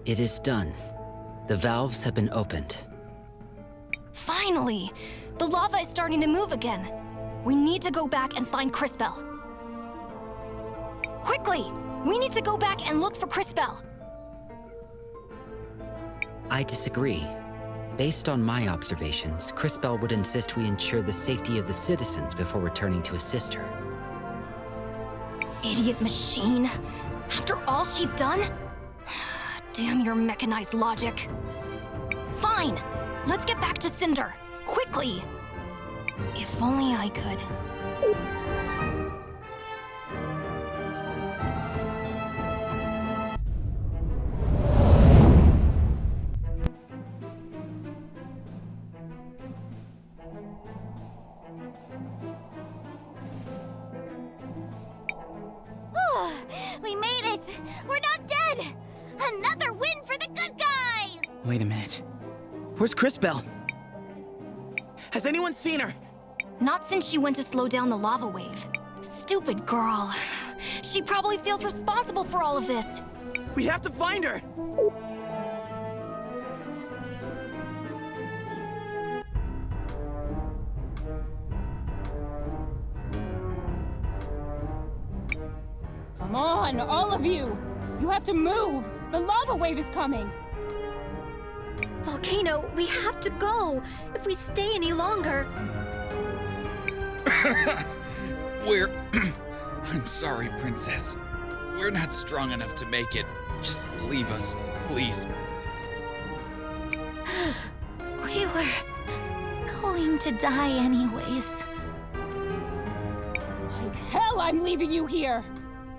It is done. The valves have been opened. Finally! The lava is starting to move again. We need to go back and find Crisbell. Quickly! We need to go back and look for Crisbell. I disagree. Based on my observations, Crisbell would insist we ensure the safety of the citizens before returning to assist her. Idiot machine. After all she's done? Damn your mechanized logic. Fine! Let's get back to Cinder. Quickly! If only I could. We made it! We're not dead! Another win for the good guys! Wait a minute. Where's Crisbell? Has anyone seen her? Not since she went to slow down the lava wave. Stupid girl. She probably feels responsible for all of this. We have to find her! Come on, all of you! You have to move! The lava wave is coming! Volcano, we have to go! If we stay any longer... I'm sorry, Princess. We're not strong enough to make it. Just leave us, please. We were going to die anyways. Like hell, I'm leaving you here!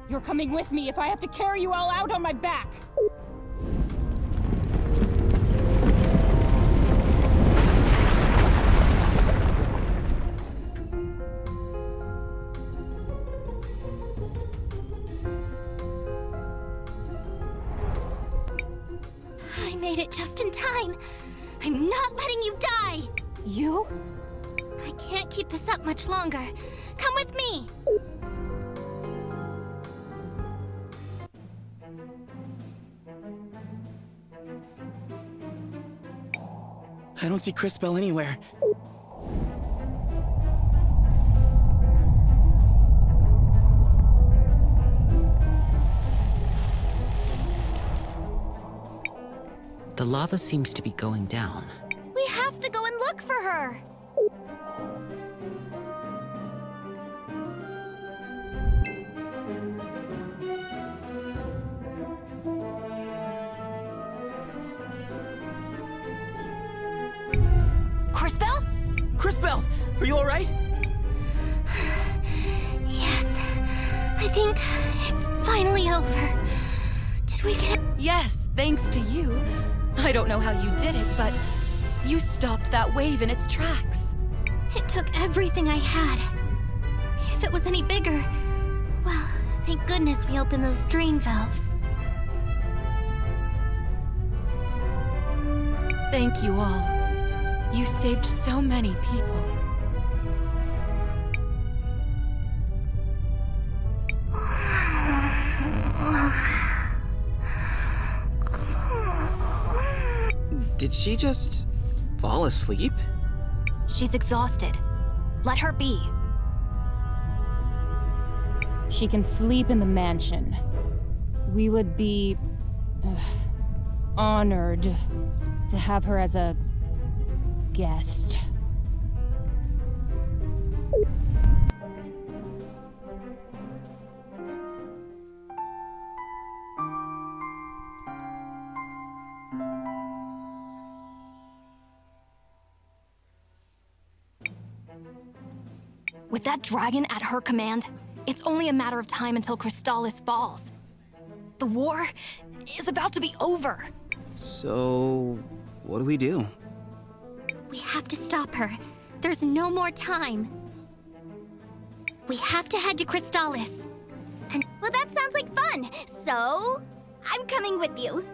You're coming with me if I have to carry you all out on my back! I made it just in time. I'm not letting you die. You? I can't keep this up much longer. Come with me. I don't see Cris anywhere. The lava seems to be going down. We have to go and look for her. Cris, are you all right? Yes. I think it's finally over. Did we get it? Yes, thanks to you. I don't know how you did it, but you stopped that wave in its tracks. It took everything I had. If it was any bigger, well, thank goodness we opened those drain valves. Thank you all. You saved so many people. Did she just fall asleep? She's exhausted. Let her be. She can sleep in the mansion. We would be honored to have her as a guest. With that dragon at her command, it's only a matter of time until Cris Tales falls. The war is about to be over. So, what do we do? We have to stop her. There's no more time. We have to head to Cris Tales. Well, that sounds like fun. So, I'm coming with you.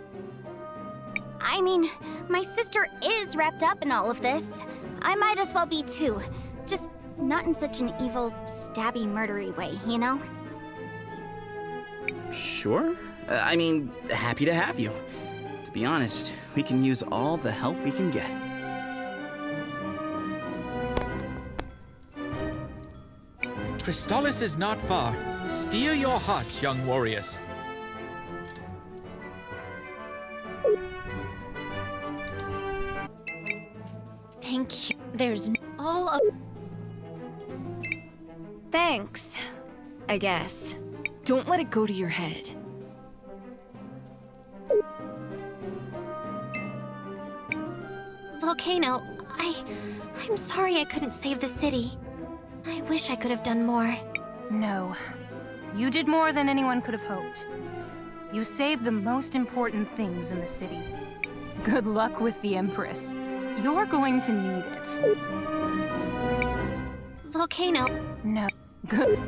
I mean, my sister is wrapped up in all of this. I might as well be too. Just not in such an evil, stabby, murdery way, you know? Sure. I mean, happy to have you. To be honest, we can use all the help we can get. Cris Tales is not far. Steel your hearts, young warriors. Thank you. There's all of... Thanks, I guess. Don't let it go to your head. Volcano, I'm sorry I couldn't save the city. I wish I could have done more. No. You did more than anyone could have hoped. You saved the most important things in the city. Good luck with the Empress. You're going to need it. Volcano. No. Good.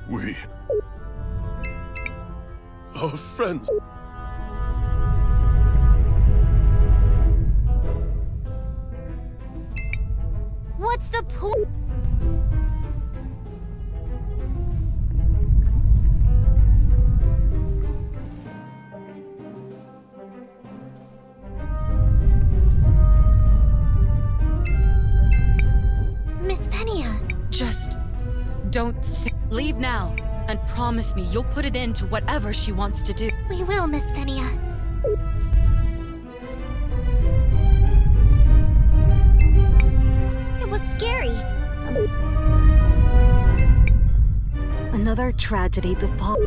We are friends. What's the point? Miss Venia. Just don't leave now, and promise me you'll put it into whatever she wants to do. We will, Miss Venia. It was scary. Another tragedy befall.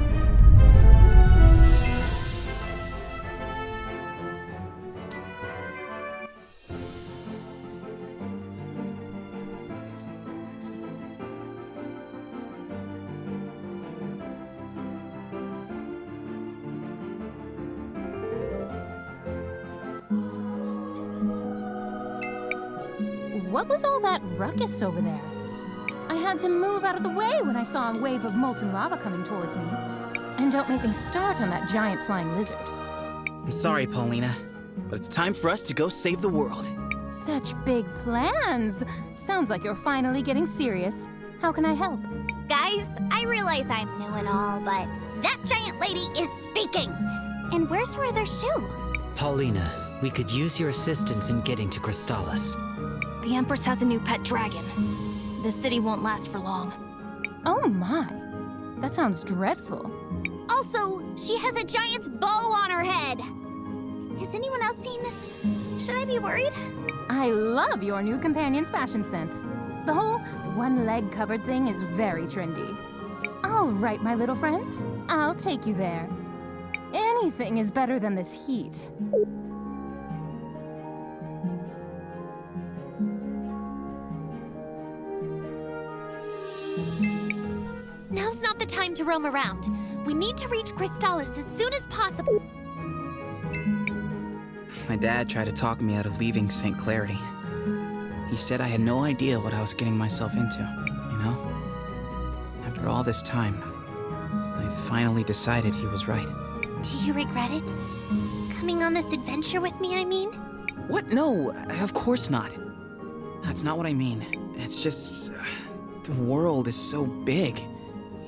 what was all that ruckus over there? I had to move out of the way when I saw a wave of molten lava coming towards me. And don't make me start on that giant flying lizard. I'm sorry, Paulina, but it's time for us to go save the world. Such big plans. Sounds like you're finally getting serious. How can I help? Guys, I realize I'm new and all, but that giant lady is speaking. And where's her other shoe? Paulina, we could use your assistance in getting to Crystalis. The Empress has a new pet dragon. The city won't last for long. Oh my. That sounds dreadful. Also, she has a giant's bow on her head. Has anyone else seen this? Should I be worried? I love your new companion's fashion sense. The whole one-leg-covered thing is very trendy. All right, my little friends, I'll take you there. Anything is better than this heat. Now's not the time to roam around. We need to reach Crystalis as soon as possible. My dad tried to talk me out of leaving St. Clarity. He said I had no idea what I was getting myself into, you know? After all this time, I finally decided he was right. Do you regret it? Coming on this adventure with me, I mean? What? No, of course not. That's not what I mean. It's just... the world is so big,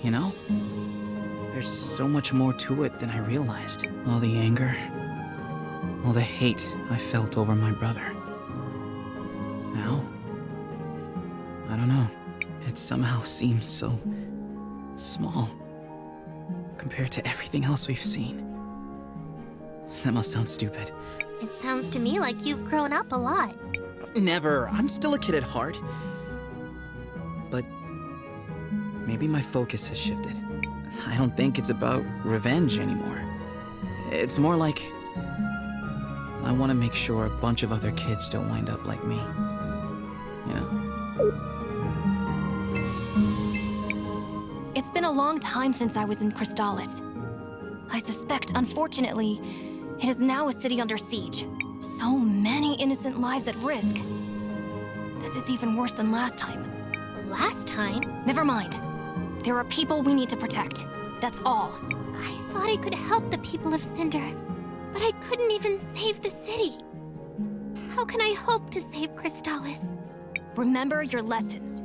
you know? There's so much more to it than I realized. All the anger, all the hate I felt over my brother. Now, I don't know. It somehow seems so small compared to everything else we've seen. That must sound stupid. It sounds to me like you've grown up a lot. Never. I'm still a kid at heart. But maybe my focus has shifted. I don't think it's about revenge anymore. It's more like I want to make sure a bunch of other kids don't wind up like me. You know? It's been a long time since I was in Crystalis. I suspect, unfortunately, it is now a city under siege. So many innocent lives at risk. This is even worse than last time. Last time? Never mind. There are people we need to protect. That's all. I thought I could help the people of Cinder, but I couldn't even save the city. How can I hope to save Crystalis? Remember your lessons.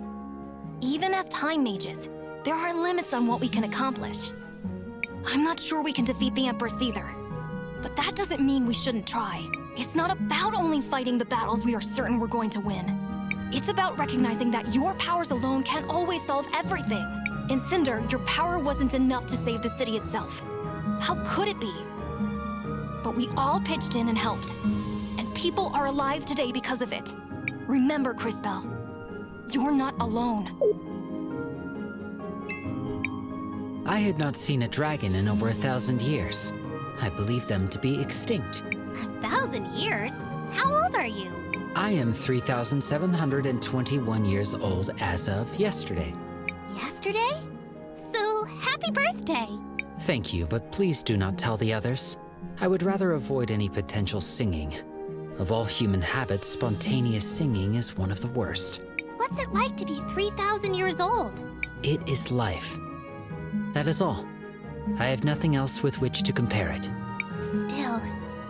Even as time mages, there are limits on what we can accomplish. I'm not sure we can defeat the Empress either. But that doesn't mean we shouldn't try. It's not about only fighting the battles we are certain we're going to win. It's about recognizing that your powers alone can't always solve everything. In Cinder, your power wasn't enough to save the city itself. How could it be? But we all pitched in and helped. And people are alive today because of it. Remember, Crispell, you're not alone. I had not seen a dragon in over 1,000 years. I believe them to be extinct. 1,000 years? How old are you? I am 3,721 years old as of yesterday. Yesterday? So, happy birthday! Thank you, but please do not tell the others. I would rather avoid any potential singing. Of all human habits, spontaneous singing is one of the worst. What's it like to be 3,000 years old? It is life. That is all. I have nothing else with which to compare it. Still,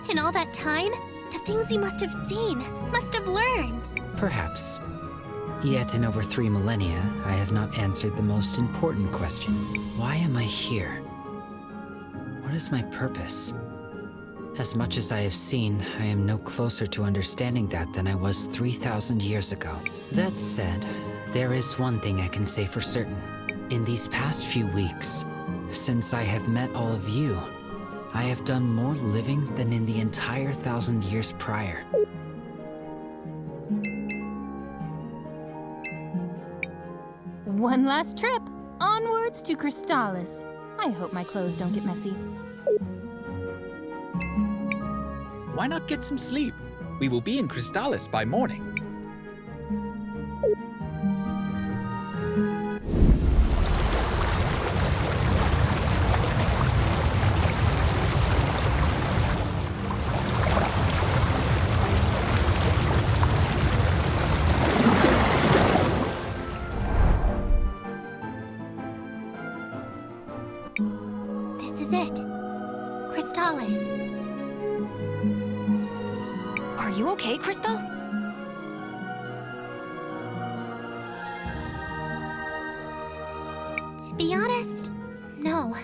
in all that time, the things you must have seen, must have learned. Perhaps. Yet in over 3 millennia, I have not answered the most important question. Why am I here? What is my purpose? As much as I have seen, I am no closer to understanding that than I was 3,000 years ago. That said, there is one thing I can say for certain. In these past few weeks, since I have met all of you, I have done more living than in the entire 1,000 years prior. One last trip, onwards to Crystalis. I hope my clothes don't get messy. Why not get some sleep? We will be in Crystalis by morning. Cristallis. Are you okay, Crisbell? To be honest, no.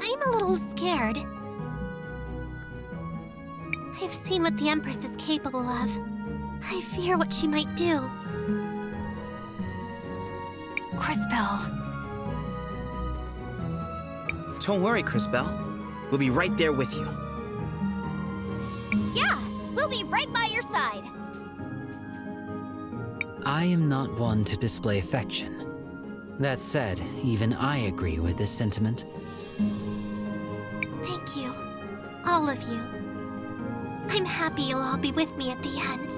I'm a little scared. I've seen what the Empress is capable of. I fear what she might do. Crisbell. Don't worry, Crisbell. We'll be right there with you. Yeah, we'll be right by your side. I am not one to display affection. That said, even I agree with this sentiment. Thank you. All of you. I'm happy you'll all be with me at the end.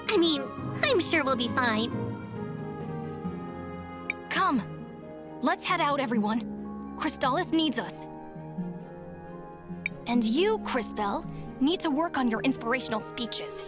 I mean, I'm sure we'll be fine. Come. Let's head out, everyone. Cristallis needs us. And you, Crisbell, need to work on your inspirational speeches.